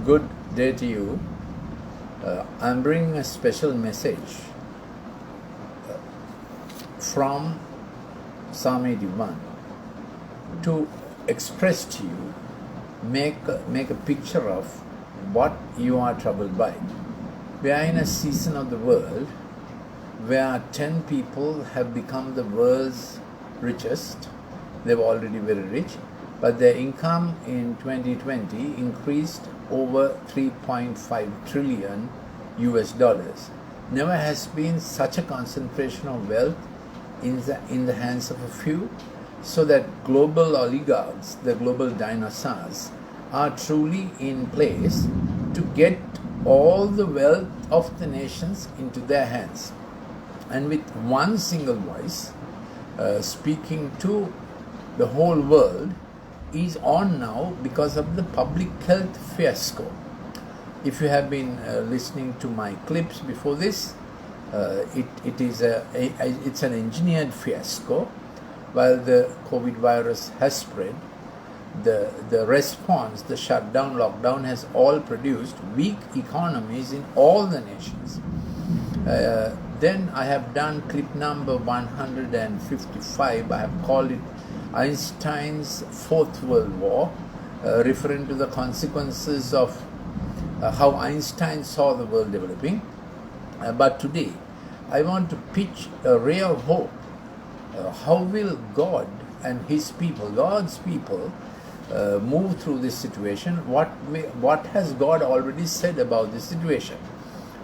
Good day to you. I'm bringing a special message from Psalm 81 to express to you, make a picture of what you are troubled by. We are in a season of the world where 10 people have become the world's richest. They were already very rich, but their income in 2020 increased over 3.5 trillion US dollars. Never has been such a concentration of wealth in the hands of a few, so that global oligarchs, the global dinosaurs, are truly in place to get all the wealth of the nations into their hands. And with one single voice, speaking to the whole world, is on now because of the public health fiasco. If you have been listening to my clips before this, it's an engineered fiasco. While the COVID virus has spread, the response, the shutdown, lockdown has all produced weak economies in all the nations. Then I have done clip number 155. I have called it Einstein's Fourth World War, referring to the consequences of how Einstein saw the world developing. But today, I want to pitch a ray of hope. How will God and His people, God's people, move through this situation? What has God already said about this situation?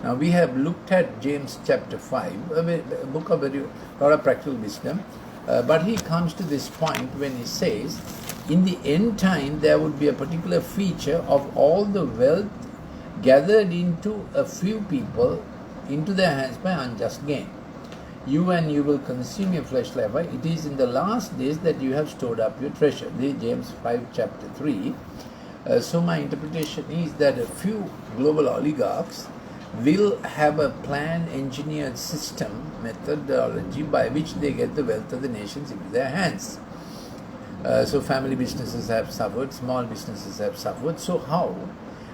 Now, we have looked at James chapter 5, a book of a lot of practical wisdom. But he comes to this point when he says, in the end time, there would be a particular feature of all the wealth gathered into a few people into their hands by unjust gain. You will consume your flesh like fire. It is in the last days that you have stored up your treasure. This is James 5 chapter 3. So my interpretation is that a few global oligarchs will have a planned, engineered system, methodology by which they get the wealth of the nations into their hands. So family businesses have suffered, small businesses have suffered. So how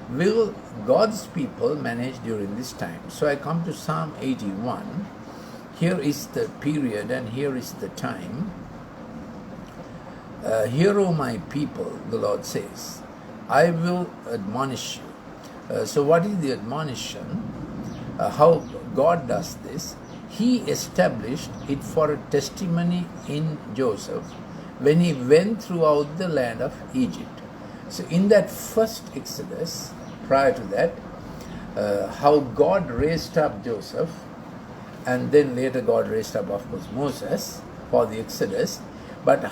will God's people manage during this time? So I come to Psalm 81. Here is the period and here is the time. Hear, O my people, the Lord says, I will admonish you. So what is the admonition? How God does this? He established it for a testimony in Joseph when he went throughout the land of Egypt. So in that first Exodus, prior to that, how God raised up Joseph, and then later God raised up, of course, Moses for the Exodus. But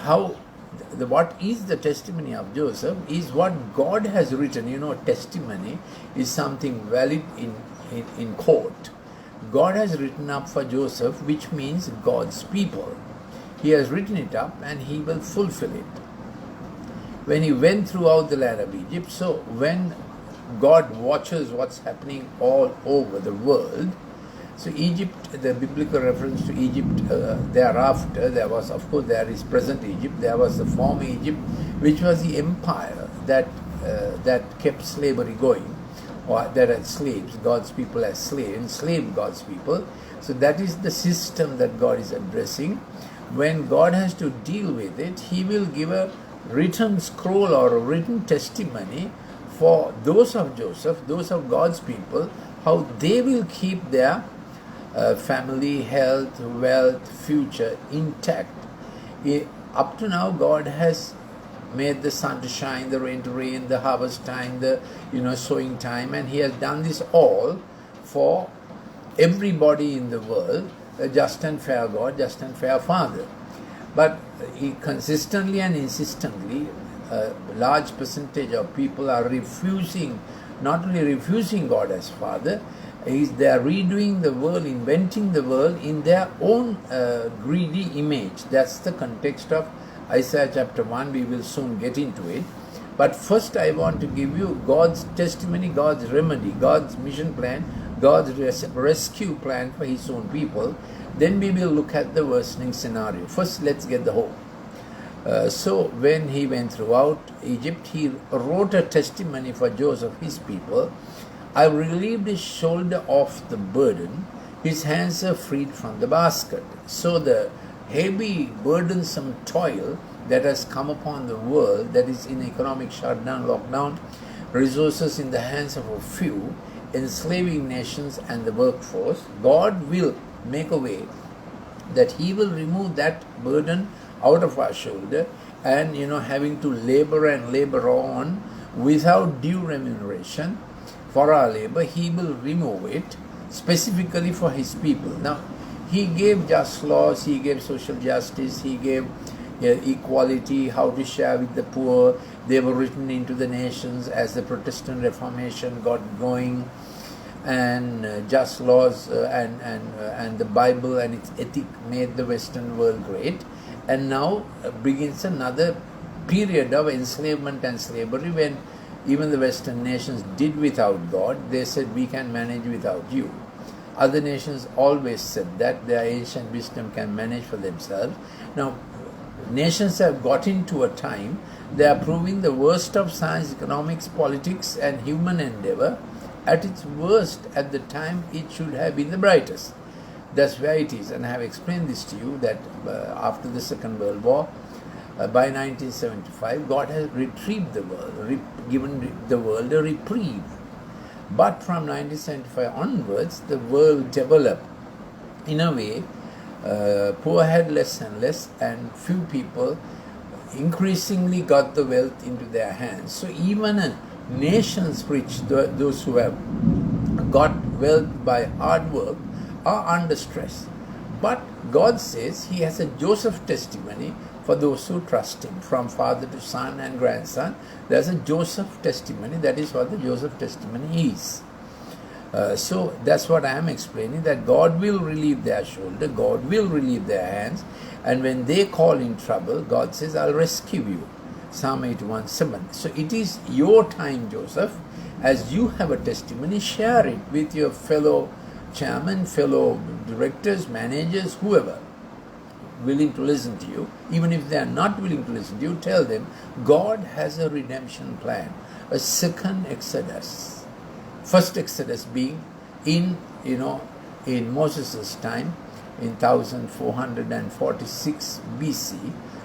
what is the testimony of Joseph is what God has written. You know, testimony is something valid in court. God has written up for Joseph, which means God's people. He has written it up and he will fulfill it. When he went throughout the land of Egypt, so when God watches what's happening all over the world, so Egypt, the biblical reference to Egypt thereafter, there is present Egypt, there was the former Egypt, which was the empire that kept slavery going, or that had slaves, God's people as slaves, enslaved God's people. So that is the system that God is addressing. When God has to deal with it, He will give a written scroll or a written testimony for those of Joseph, those of God's people, how they will keep their family, health, wealth, future intact. Up to now, God has made the sun to shine, the rain to rain, the harvest time, the sowing time, and He has done this all for everybody in the world, a just and fair God, just and fair Father. But He consistently and insistently, a large percentage of people are not only refusing God as Father, they are redoing the world, inventing the world in their own greedy image. That's the context of Isaiah chapter 1. We will soon get into it. But first I want to give you God's testimony, God's remedy, God's mission plan, God's rescue plan for His own people. Then we will look at the worsening scenario. First, let's get the hope. So when he went throughout Egypt, he wrote a testimony for Joseph, his people. I relieved his shoulder of the burden, his hands are freed from the basket. So the heavy, burdensome toil that has come upon the world, that is in economic shutdown, lockdown, resources in the hands of a few, enslaving nations and the workforce, God will make a way that he will remove that burden out of our shoulder, and having to labor and labor on without due remuneration for our labor, he will remove it specifically for his people. Now, he gave just laws, he gave social justice, he gave equality, how to share with the poor. They were written into the nations as the Protestant Reformation got going, and just laws and the Bible and its ethic made the Western world great. And now begins another period of enslavement and slavery, when even the Western nations did without God. They said, we can manage without you. Other nations always said that their ancient wisdom can manage for themselves. Now, nations have got into a time, they are proving the worst of science, economics, politics and human endeavor at its worst at the time it should have been the brightest. That's where it is. And I have explained this to you, that after the Second World War, by 1975, God has retrieved the world, given the world a reprieve. But from 1975 onwards, the world developed in a way, poor had less and less, and few people increasingly got the wealth into their hands. So even nations rich, those who have got wealth by hard work, are under stress. But God says he has a Joseph testimony for those who trust him. From father to son and grandson, there's a Joseph testimony. That is what the Joseph testimony is. So that's what I am explaining, that God will relieve their shoulder, God will relieve their hands, and when they call in trouble, God says, I'll rescue you. Psalm 81:7. So it is your time, Joseph. As you have a testimony, share it with your fellow chairman, fellow directors, managers, whoever willing to listen to you. Even if they are not willing to listen to you, tell them God has a redemption plan, a second Exodus. First Exodus being in Moses' time, in 1446 BC,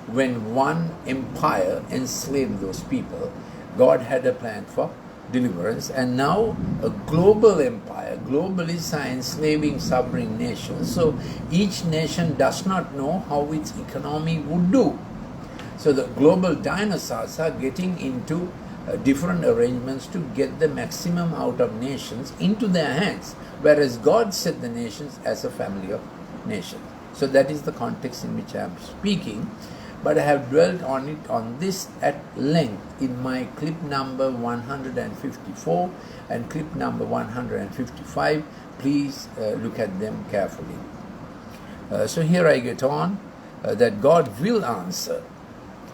when one empire enslaved those people. God had a plan for deliverance, and now a global empire, globalists are enslaving sovereign nations. So each nation does not know how its economy would do. So the global dinosaurs are getting into different arrangements to get the maximum out of nations into their hands, whereas God set the nations as a family of nations. So that is the context in which I am speaking. But I have dwelt on this at length in my clip number 154 and clip number 155. Please look at them carefully. So here I get on that God will answer.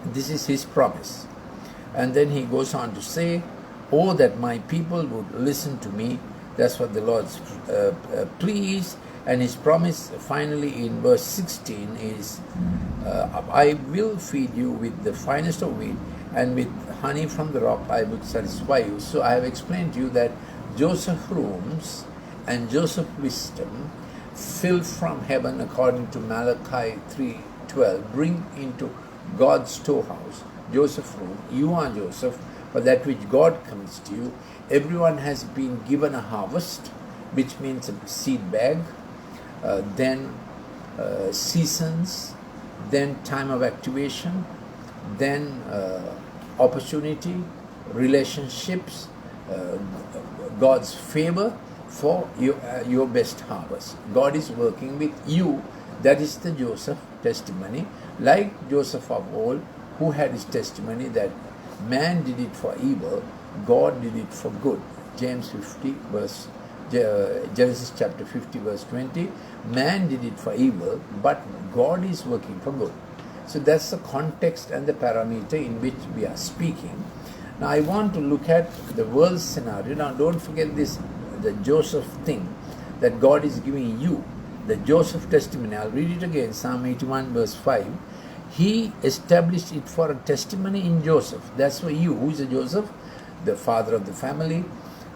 This is his promise. And then he goes on to say, oh, that my people would listen to me. That's what the Lord's plea is. And his promise finally in verse 16 is, I will feed you with the finest of wheat, and with honey from the rock I would satisfy you. So I have explained to you that Joseph rooms and Joseph wisdom filled from heaven, according to Malachi 3:12, bring into God's storehouse. Joseph room, you are Joseph, for that which God commits to you. Everyone has been given a harvest, which means a seed bag, then seasons, then time of activation, then opportunity, relationships, God's favor for your best harvest. God is working with you. That is the Joseph testimony. Like Joseph of old, who had his testimony that man did it for evil, God did it for good. Genesis chapter 50 verse 20, man did it for evil, but God is working for good. So that's the context and the parameter in which we are speaking. Now I want to look at the world scenario. Now don't forget this, the Joseph thing that God is giving you, the Joseph testimony. I'll read it again, Psalm 81 verse 5. He established it for a testimony in Joseph. That's why who is a Joseph? The father of the family,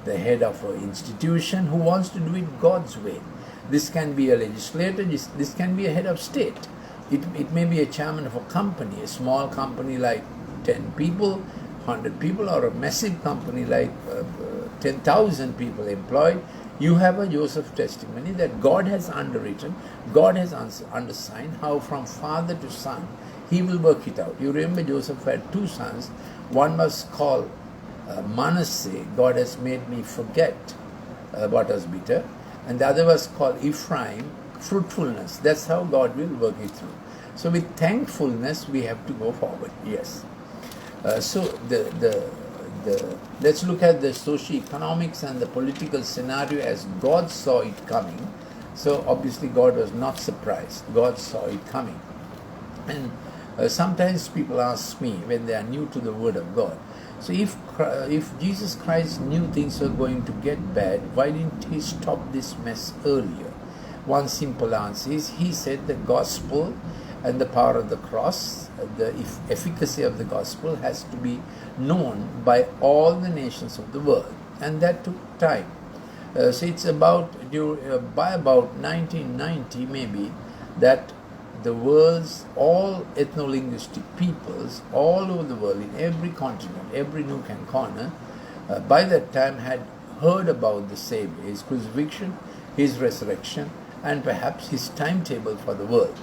the head of an institution who wants to do it God's way. This can be a legislator, this can be a head of state. It may be a chairman of a company, a small company like 10 people, 100 people, or a massive company like 10,000 people employed. You have a Joseph testimony that God has underwritten, God has undersigned how from father to son he will work it out. You remember Joseph had two sons. One was called Manasseh, God has made me forget what was bitter. And the other was called Ephraim, fruitfulness. That's how God will work it through. So with thankfulness, we have to go forward. Yes. So let's look at the socio-economics and the political scenario as God saw it coming. So obviously God was not surprised. God saw it coming. And sometimes people ask me when they are new to the Word of God, so if Jesus Christ knew things were going to get bad, why didn't he stop this mess earlier? One simple answer is he said the gospel and the power of the cross, the efficacy of the gospel has to be known by all the nations of the world, and that took time. So it's about by about 1990 maybe that the world's all ethno-linguistic peoples all over the world, in every continent, every nook and corner, by that time had heard about the Savior, his crucifixion, his resurrection, and perhaps his timetable for the world.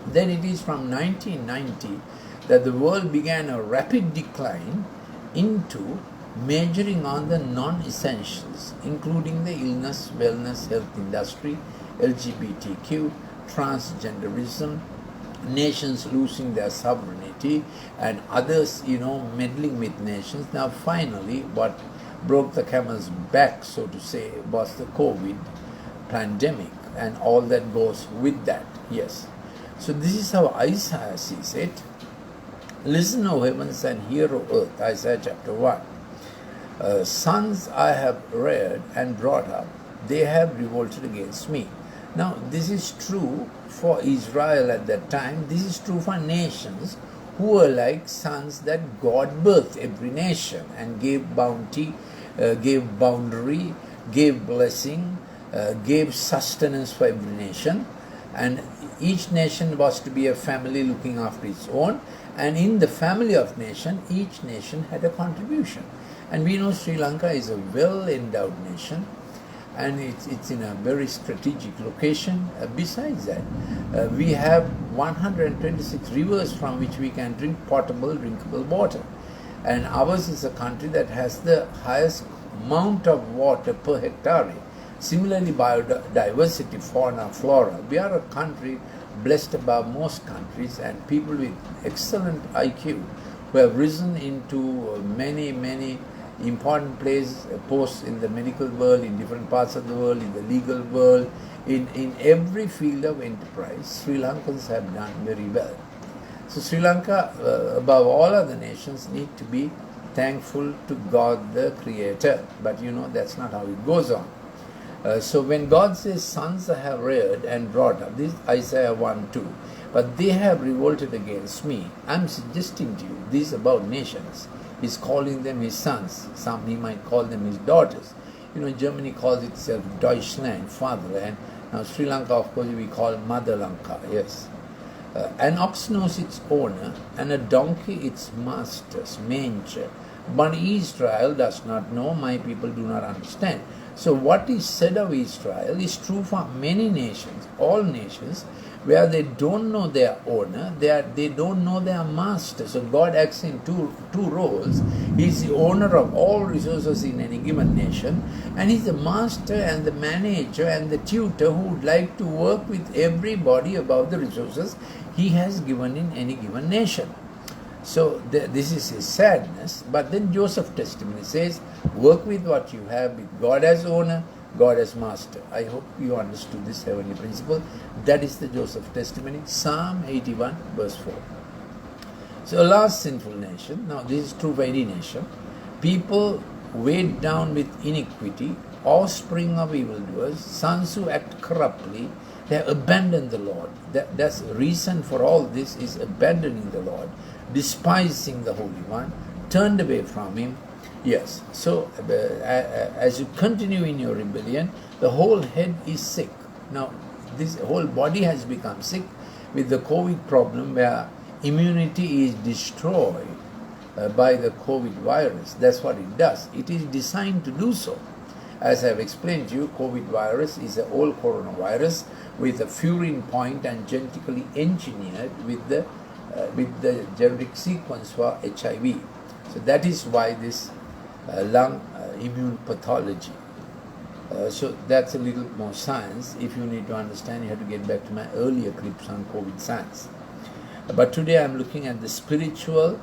Then it is from 1990 that the world began a rapid decline into majoring on the non-essentials, including the illness, wellness, health industry, LGBTQ, transgenderism, nations losing their sovereignty, and others, meddling with nations. Now finally, what broke the camel's back, so to say, was the COVID pandemic and all that goes with that. Yes. So this is how Isaiah sees it. Listen, O heavens, and hear, O earth. Isaiah chapter 1. Sons I have reared and brought up, they have revolted against me. Now, this is true for Israel at that time. This is true for nations who were like sons that God birthed every nation and gave bounty, gave boundary, gave blessing, gave sustenance for every nation. And each nation was to be a family looking after its own. And in the family of nation, each nation had a contribution. And we know Sri Lanka is a well-endowed nation. And it's in a very strategic location. Besides that, we have 126 rivers from which we can drink potable, drinkable water. And ours is a country that has the highest amount of water per hectare. Similarly, biodiversity, fauna, flora. We are a country blessed above most countries, and people with excellent IQ who have risen into many important posts in the medical world, in different parts of the world, in the legal world, in every field of enterprise. Sri Lankans have done very well. So Sri Lanka, above all other nations, need to be thankful to God the Creator. But that's not how it goes on. So when God says, sons I have reared and brought up, this is Isaiah 1:2, but they have revolted against me. I'm suggesting to you, this is about nations. He's calling them his sons. Some he might call them his daughters. Germany calls itself Deutschland, fatherland. Now Sri Lanka, of course, we call Mother Lanka, yes. An ox knows its owner, and a donkey its master's manger. But Israel does not know, my people do not understand. So what is said of Israel is true for many nations, all nations, where they don't know their owner, they don't know their master. So God acts in two roles. He's the owner of all resources in any given nation, and he's the master and the manager and the tutor who would like to work with everybody about the resources he has given in any given nation. So this is his sadness. But then Joseph's testimony says, work with what you have, with God as owner, God as master. I hope you understood this heavenly principle. That is the Joseph testimony, Psalm 81 verse 4. So a last sinful nation, now this is true for any nation, people weighed down with iniquity offspring of evildoers, sons who act corruptly, they have abandoned the Lord. That's the reason for all this, is abandoning the Lord, despising the Holy One, turned away from Him. Yes, so as you continue in your rebellion, the whole head is sick. Now, this whole body has become sick with the COVID problem, where immunity is destroyed by the COVID virus. That's what it does. It is designed to do so. As I've explained to you, COVID virus is an old coronavirus with a furin point and genetically engineered with the genetic sequence for HIV. So that is why this lung immune pathology. So that's a little more science. If you need to understand, you have to get back to my earlier clips on COVID science. But today I'm looking at the spiritual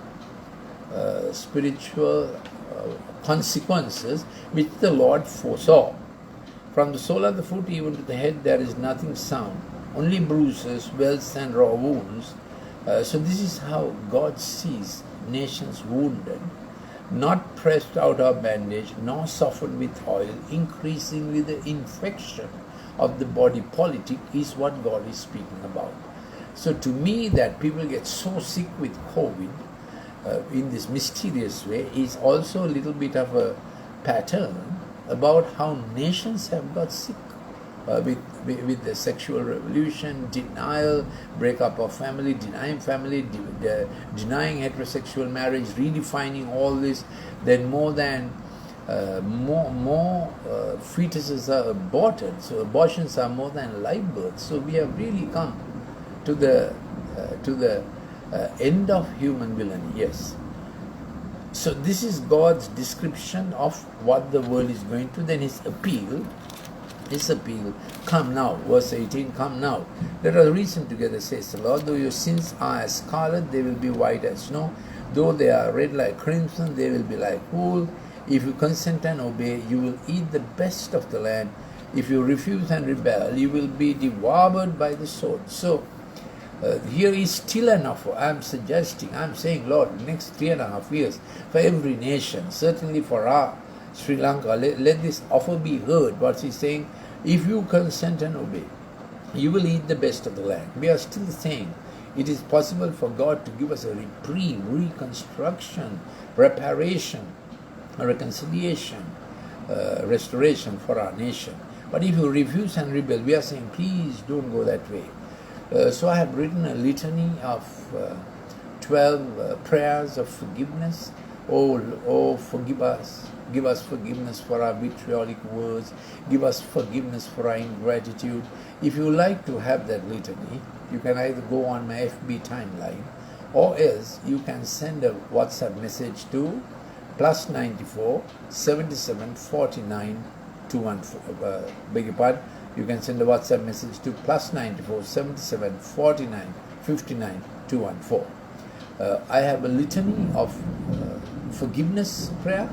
consequences which the Lord foresaw. From the sole of the foot even to the head there is nothing sound, only bruises, welts and raw wounds. So this is how God sees nations wounded, not pressed out of bandage, nor softened with oil. Increasingly the infection of the body politic is what God is speaking about. So to me, that people get so sick with COVID in this mysterious way is also a little bit of a pattern about how nations have got sick with the sexual revolution, denial, breakup of family, denying heterosexual marriage, redefining all this. Then more fetuses are aborted, so abortions are more than live births. So we have really come to the end of human villainy. Yes. So this is God's description of what the world is going to. Then His appeal, come now, verse 18, come now. Let us reason together, says the Lord. Though your sins are as scarlet, they will be white as snow. Though they are red like crimson, they will be like wool. If you consent and obey, you will eat the best of the land. If you refuse and rebel, you will be devoured by the sword. So here is still an offer. I'm saying, Lord, next 3.5 years for every nation, certainly for our Sri Lanka, let this offer be heard. What He's saying, if you consent and obey, you will eat the best of the land. We are still saying it is possible for God to give us a reprieve, reconstruction, reparation, reconciliation, restoration for our nation. But if you refuse and rebel, we are saying, please don't go that way. So I have written a litany of 12 prayers of forgiveness. Oh, forgive us. Give us forgiveness for our vitriolic words. Give us forgiveness for our ingratitude. If you like to have that litany, you can either go on my FB timeline, or else you can send a WhatsApp message to +94 77 49 214. Beg your pardon. You can send a WhatsApp message to +94 77 49 59 214. I have a litany of forgiveness prayer,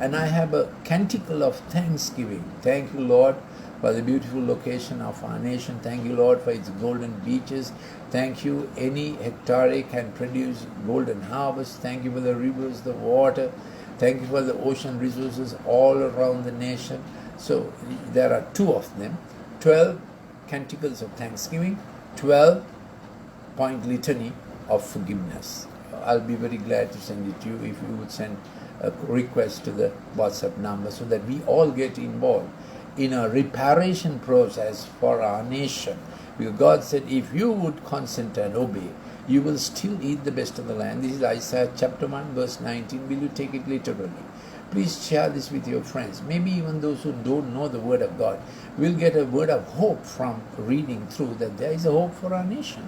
and I have a canticle of thanksgiving. Thank you, Lord, for the beautiful location of our nation. Thank you, Lord, for its golden beaches. Thank you, any hectare can produce golden harvest. Thank you for the rivers, the water. Thank you for the ocean resources all around the nation. So there are 2 of them. 12 canticles of thanksgiving, 12-point litany of forgiveness. I'll be very glad to send it to you if you would send a request to the WhatsApp number, so that we all get involved in a reparation process for our nation. Because God said, if you would consent and obey, you will still eat the best of the land. This is Isaiah chapter 1 verse 19. Will you take it literally? Please share this with your friends. Maybe even those who don't know the Word of God will get a word of hope from reading through that there is a hope for our nation,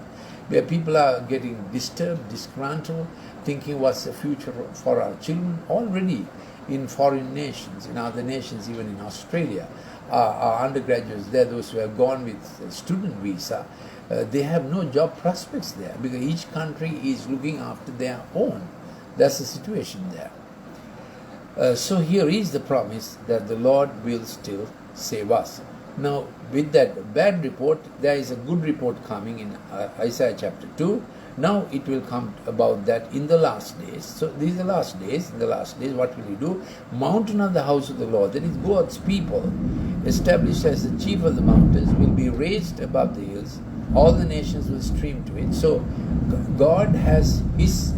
where people are getting disturbed, disgruntled, thinking what's the future for our children. Already in foreign nations, in other nations, even in Australia, our undergraduates there, those who have gone with a student visa, they have no job prospects there, because each country is looking after their own. That's the situation there. So here is the promise that the Lord will still save us. Now, with that bad report, there is a good report coming in Isaiah chapter 2. Now it will come about that in the last days. So these are the last days. In the last days, what will he do? Mountain of the house of the Lord, that is God's people, established as the chief of the mountains, will be raised above the hills. All the nations will stream to it. So God has his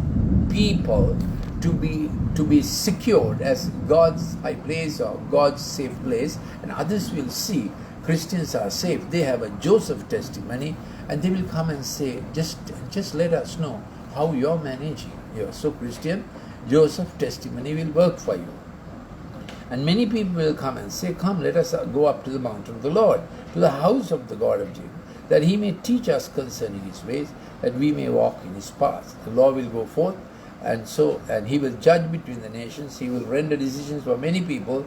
people to be secured as God's high place or God's safe place, and others will see Christians are safe. They have a Joseph testimony, and they will come and say, just let us know how you're managing. You're so Christian, Joseph testimony will work for you. And many people will come and say, come, let us go up to the mountain of the Lord, to the house of the God of Jacob, that he may teach us concerning his ways, that we may walk in his paths. The Lord will go forth, and he will judge between the nations. He will render decisions for many people.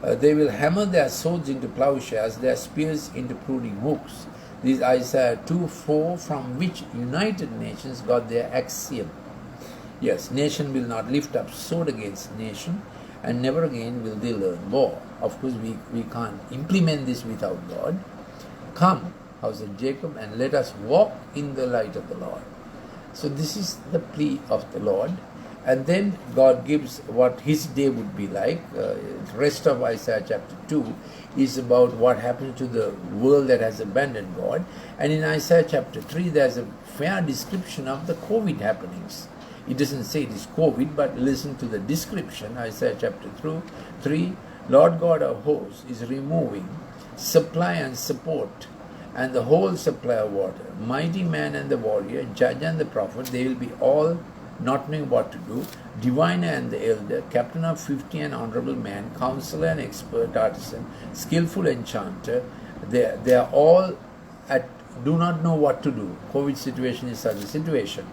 They will hammer their swords into plowshares, their spears into pruning hooks. This is Isaiah 2:4, from which united nations got their axiom. Yes, nation will not lift up sword against nation, and never again will they learn war. Of course, we can't implement this without God. Come, house of Jacob, and let us walk in the light of the Lord. So this is the plea of the Lord. And then God gives what his day would be like. The rest of Isaiah chapter 2 is about what happens to the world that has abandoned God. And in Isaiah chapter 3, there's a fair description of the COVID happenings. It doesn't say it is COVID, but listen to the description. Isaiah chapter 3, Lord God of hosts is removing supply and support, and the whole supply of water. Mighty man and the warrior, judge and the prophet, they will be all not knowing what to do. Diviner and the elder, captain of 50 and honorable man, counselor and expert artisan, skillful enchanter, they are all do not know what to do. COVID situation is such a situation.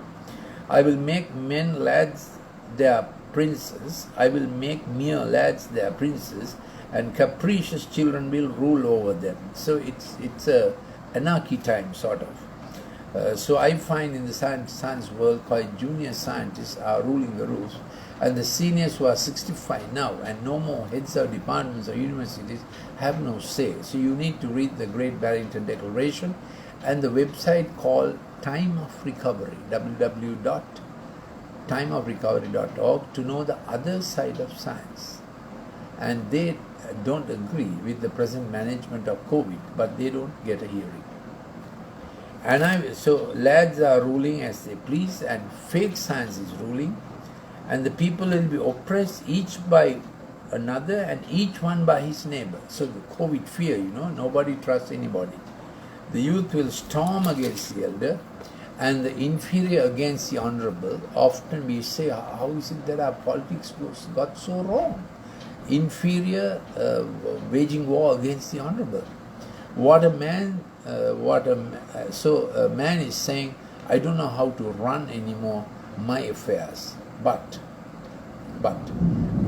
I will make men lads their princes. I will make mere lads their princes, and capricious children will rule over them. So it's a anarchy time, sort of. So I find in the science world, quite junior scientists are ruling the roost, and the seniors who are 65 now and no more heads of departments or universities have no say. So you need to read the Great Barrington Declaration and the website called Time of Recovery, www.timeofrecovery.org, to know the other side of science. And they don't agree with the present management of COVID, but they don't get a hearing. And so lads are ruling as they please, and fake science is ruling, and the people will be oppressed each by another and each one by his neighbor. So the COVID fear, nobody trusts anybody. The youth will storm against the elder, and the inferior against the honorable. Often we say, how is it that our politics got so wrong? Inferior waging war against the honorable. A man is saying, I don't know how to run anymore my affairs. But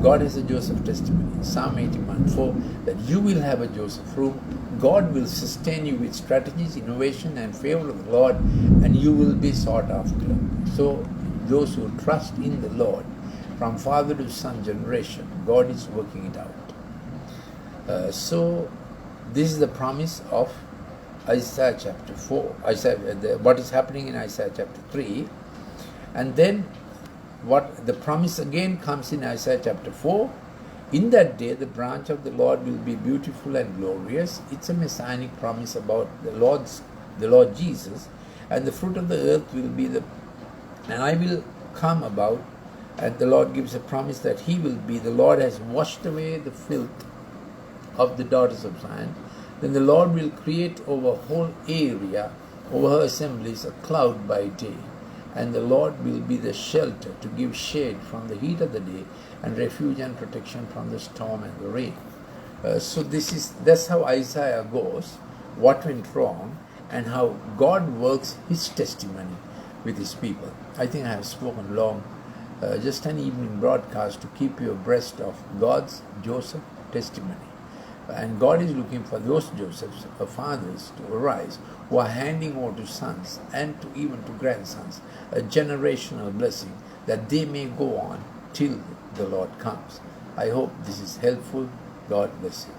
God has a Joseph testimony, Psalm 81:4, that you will have a Joseph room. God will sustain you with strategies, innovation, and favor of the Lord, and you will be sought after. So those who trust in the Lord, from father to son generation, God is working it out. So this is the promise of Isaiah chapter 4, what is happening in Isaiah chapter 3. And then what the promise again comes in Isaiah chapter 4. In that day, the branch of the Lord will be beautiful and glorious. It's a messianic promise about the Lord Jesus, and the fruit of the earth will be and I will come about, and the Lord gives a promise that he will be, the Lord has washed away the filth of the daughters of Zion. Then the Lord will create over a whole area, over her assemblies, a cloud by day. And the Lord will be the shelter to give shade from the heat of the day, and refuge and protection from the storm and the rain. So that's how Isaiah goes, what went wrong, and how God works his testimony with his people. I think I have spoken long, just an evening broadcast to keep you abreast of God's Joseph testimony. And God is looking for those Josephs, fathers, to arise, who are handing over to sons and even to grandsons a generational blessing, that they may go on till the Lord comes. I hope this is helpful. God bless you.